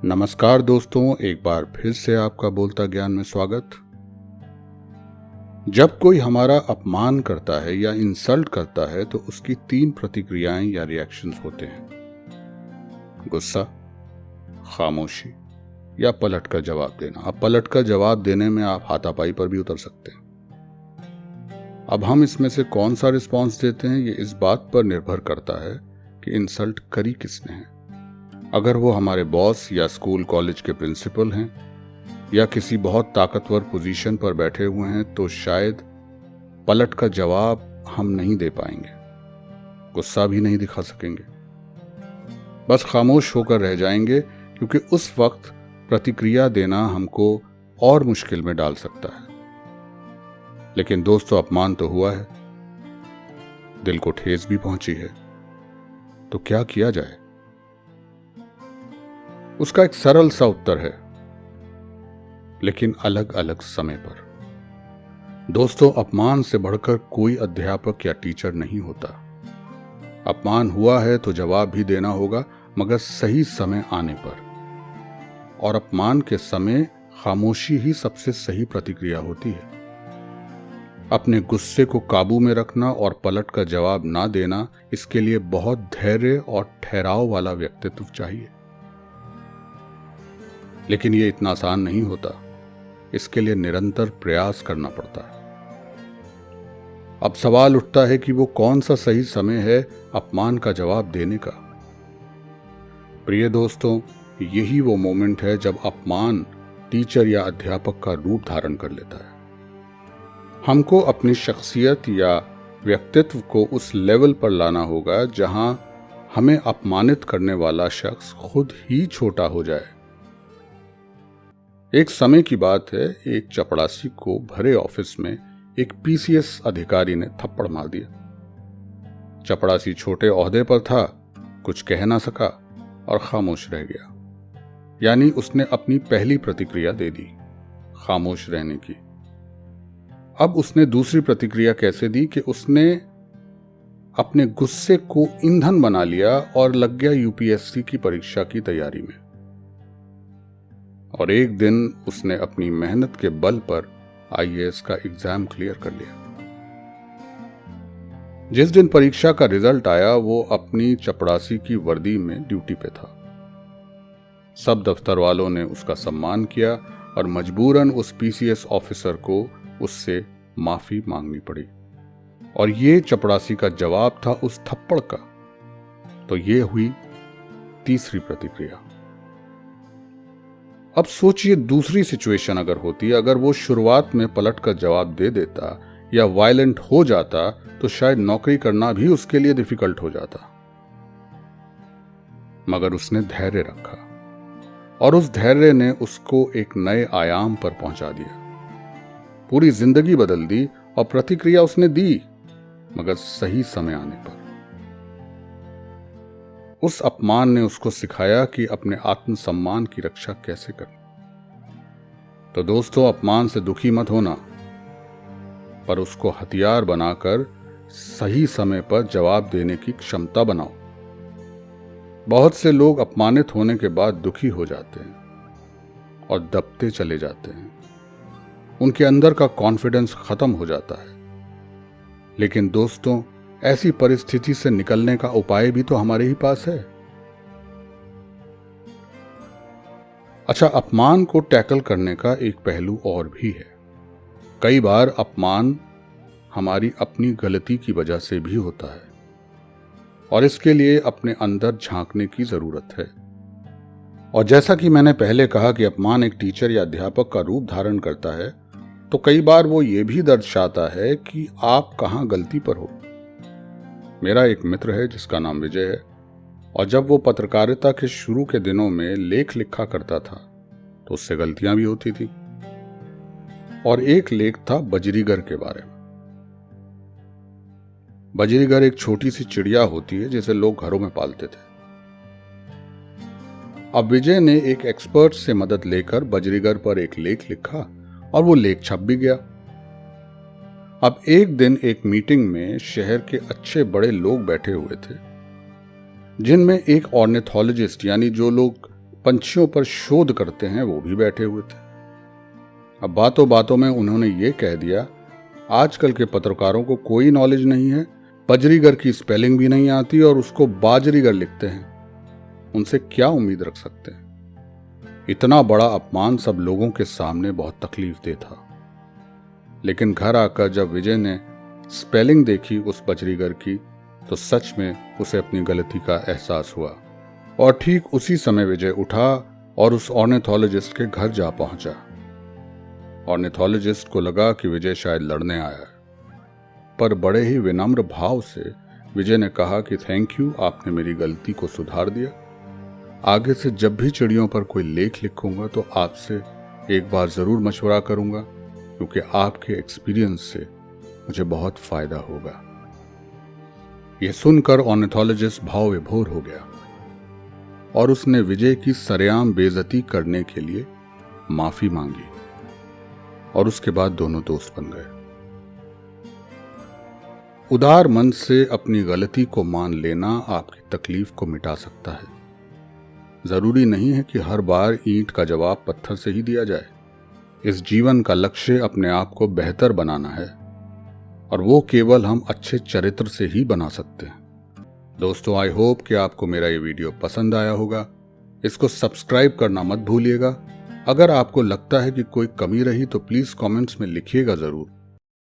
नमस्कार दोस्तों, एक बार फिर से आपका बोलता ज्ञान में स्वागत। जब कोई हमारा अपमान करता है या इंसल्ट करता है तो उसकी 3 प्रतिक्रियाएं या रिएक्शंस होते हैं: गुस्सा, खामोशी या पलटकर जवाब देना। अब पलटकर जवाब देने में आप हाथापाई पर भी उतर सकते हैं। अब हम इसमें से कौन सा रिस्पॉन्स देते हैं ये इस बात पर निर्भर करता है कि इंसल्ट करी किसने है। अगर वो हमारे बॉस या स्कूल कॉलेज के प्रिंसिपल हैं या किसी बहुत ताकतवर पोजीशन पर बैठे हुए हैं तो शायद पलट का जवाब हम नहीं दे पाएंगे, गुस्सा भी नहीं दिखा सकेंगे, बस खामोश होकर रह जाएंगे, क्योंकि उस वक्त प्रतिक्रिया देना हमको और मुश्किल में डाल सकता है। लेकिन दोस्तों, अपमान तो हुआ है, दिल को ठेस भी पहुंची है, तो क्या किया जाए? उसका एक सरल सा उत्तर है, लेकिन अलग अलग समय पर। दोस्तों, अपमान से बढ़कर कोई अध्यापक या टीचर नहीं होता। अपमान हुआ है तो जवाब भी देना होगा, मगर सही समय आने पर। और अपमान के समय खामोशी ही सबसे सही प्रतिक्रिया होती है। अपने गुस्से को काबू में रखना और पलट का जवाब ना देना, इसके लिए बहुत धैर्य और ठहराव वाला व्यक्तित्व चाहिए। लेकिन ये इतना आसान नहीं होता, इसके लिए निरंतर प्रयास करना पड़ता है। अब सवाल उठता है कि वो कौन सा सही समय है अपमान का जवाब देने का। प्रिय दोस्तों, यही वो मोमेंट है जब अपमान टीचर या अध्यापक का रूप धारण कर लेता है। हमको अपनी शख्सियत या व्यक्तित्व को उस लेवल पर लाना होगा जहां हमें अपमानित करने वाला शख्स खुद ही छोटा हो जाए। एक समय की बात है, एक चपड़ासी को भरे ऑफिस में एक पीसीएस अधिकारी ने थप्पड़ मार दिया। चपड़ासी छोटे ओहदे पर था, कुछ कह ना सका और खामोश रह गया। यानी उसने अपनी पहली प्रतिक्रिया दे दी, खामोश रहने की। अब उसने दूसरी प्रतिक्रिया कैसे दी कि उसने अपने गुस्से को ईंधन बना लिया और लग गया यूपीएससी की परीक्षा की तैयारी में। और एक दिन उसने अपनी मेहनत के बल पर आईएएस का एग्जाम क्लियर कर लिया। जिस दिन परीक्षा का रिजल्ट आया, वो अपनी चपड़ासी की वर्दी में ड्यूटी पे था। सब दफ्तर वालों ने उसका सम्मान किया और मजबूरन उस पीसीएस ऑफिसर को उससे माफी मांगनी पड़ी। और ये चपड़ासी का जवाब था उस थप्पड़ का। तो ये हुई तीसरी प्रतिक्रिया। अब सोचिए, दूसरी सिचुएशन अगर होती, अगर वो शुरुआत में पलट कर जवाब दे देता या वायलेंट हो जाता तो शायद नौकरी करना भी उसके लिए डिफिकल्ट हो जाता। मगर उसने धैर्य रखा और उस धैर्य ने उसको एक नए आयाम पर पहुंचा दिया। पूरी जिंदगी बदल दी। और प्रतिक्रिया उसने दी, मगर सही समय आने पर। उस अपमान ने उसको सिखाया कि अपने आत्मसम्मान की रक्षा कैसे करें। तो दोस्तों, अपमान से दुखी मत होना, पर उसको हथियार बनाकर सही समय पर जवाब देने की क्षमता बनाओ। बहुत से लोग अपमानित होने के बाद दुखी हो जाते हैं और दबते चले जाते हैं। उनके अंदर का कॉन्फिडेंस खत्म हो जाता है। लेकिन दोस्तों, ऐसी परिस्थिति से निकलने का उपाय भी तो हमारे ही पास है। अच्छा, अपमान को टैकल करने का एक पहलू और भी है। कई बार अपमान हमारी अपनी गलती की वजह से भी होता है और इसके लिए अपने अंदर झांकने की जरूरत है। और जैसा कि मैंने पहले कहा कि अपमान एक टीचर या अध्यापक का रूप धारण करता है, तो कई बार वो ये भी दर्शाता है कि आप कहां गलती पर हो। मेरा एक मित्र है जिसका नाम विजय है, और जब वो पत्रकारिता के शुरू के दिनों में लेख लिखा करता था तो उससे गलतियां भी होती थी। और एक लेख था बजरीगर के बारे में। बजरीगर एक छोटी सी चिड़िया होती है जिसे लोग घरों में पालते थे। अब विजय ने एक एक्सपर्ट से मदद लेकर बजरीगर पर एक लेख लिखा और वो लेख छप भी गया। अब एक दिन एक मीटिंग में शहर के अच्छे बड़े लोग बैठे हुए थे, जिनमें एक ऑर्निथोलॉजिस्ट यानी जो लोग पंछियों पर शोध करते हैं वो भी बैठे हुए थे। अब बातों बातों में उन्होंने ये कह दिया, आजकल के पत्रकारों को कोई नॉलेज नहीं है, बजरीगर की स्पेलिंग भी नहीं आती और उसको बाजरीगर लिखते हैं, उनसे क्या उम्मीद रख सकते हैं। इतना बड़ा अपमान सब लोगों के सामने बहुत तकलीफ दे था। लेकिन घर आकर जब विजय ने स्पेलिंग देखी उस बजरीगर की तो सच में उसे अपनी गलती का एहसास हुआ और ठीक उसी समय विजय उठा और उस ऑर्निथोलॉजिस्ट के घर जा पहुंचा। ऑर्निथोलॉजिस्ट को लगा कि विजय शायद लड़ने आया है, पर बड़े ही विनम्र भाव से विजय ने कहा कि थैंक यू, आपने मेरी गलती को सुधार दिया। आगे से जब भी चिड़ियों पर कोई लेख लिखूंगा तो आपसे एक बार जरूर मशवरा करूंगा, क्योंकि आपके एक्सपीरियंस से मुझे बहुत फायदा होगा। यह सुनकर ऑर्निथोलॉजिस्ट भाव विभोर हो गया और उसने विजय की सरेआम बेइज्जती करने के लिए माफी मांगी और उसके बाद दोनों दोस्त बन गए। उदार मन से अपनी गलती को मान लेना आपकी तकलीफ को मिटा सकता है। जरूरी नहीं है कि हर बार ईंट का जवाब पत्थर से ही दिया जाए। इस जीवन का लक्ष्य अपने आप को बेहतर बनाना है और वो केवल हम अच्छे चरित्र से ही बना सकते हैं। दोस्तों, आई होप कि आपको मेरा ये वीडियो पसंद आया होगा। इसको सब्सक्राइब करना मत भूलिएगा। अगर आपको लगता है कि कोई कमी रही तो प्लीज कमेंट्स में लिखिएगा जरूर।